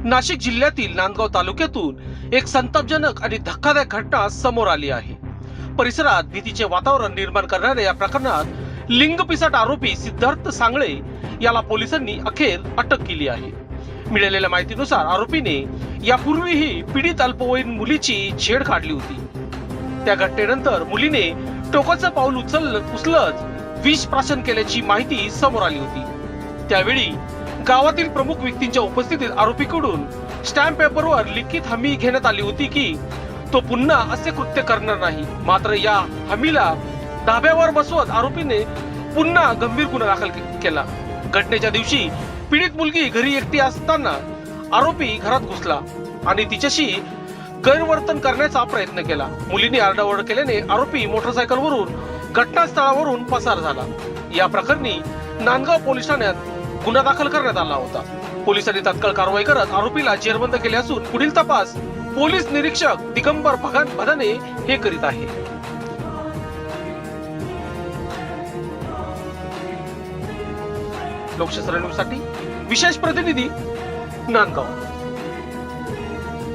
नाशिक जिल्ह्यातील नांदगाव तालुक्यातून एक संतापजनक आणि धक्कादायक घटना समोर आली आहे। परिसरात भीतीचे वातावरण निर्माण करणाऱ्या या प्रकरणात लिंगपिसाट आरोपी सिद्धार्थ सांगळे याला पोलिसांनी अखेर अटक केली आहे। मिळालेल्या माहितीनुसार आरोपीने यापूर्वीही पीडित अल्पवयीन मुलीची छेड काढली होती। त्या घटनेनंतर मुलीने टोकाचं पाऊल उचलत विष प्राशन केल्याची माहिती समोर आली होती। त्यावेळी गावातील प्रमुख व्यक्तींच्या उपस्थितीत आरोपीकडून स्टॅम्प पेपरवर लिखित हमी घेण्यात आली होती की तो पुन्हा असे कृत्य करणार नाही। मात्र या हमीला धाब्यावर बसवत आरोपीने पुन्हा गंभीर गुन्हा दाखल केला। घटनेच्या दिवशी पीडित मुलगी घरी एकटी असताना आरोपी घरात घुसला आणि तिच्याशी गैरवर्तन करण्याचा प्रयत्न केला। मुलीने आरडाओरड केल्याने आरोपी मोटरसायकलवरून घटनास्थळावरून पसार झाला। या प्रकरणी नांदगाव पोलीस ठाण्यात गुन्हा दाखल करण्यात आला होता। पोलिसांनी तात्काळ कारवाई करत आरोपीला जेरबंद केले असून पुढील तपास पोलीस निरीक्षक दिगंबर भदाने हे करीत आहे। लोकशास्त्र न्यूज साठी विशेष प्रतिनिधी नांदगाव।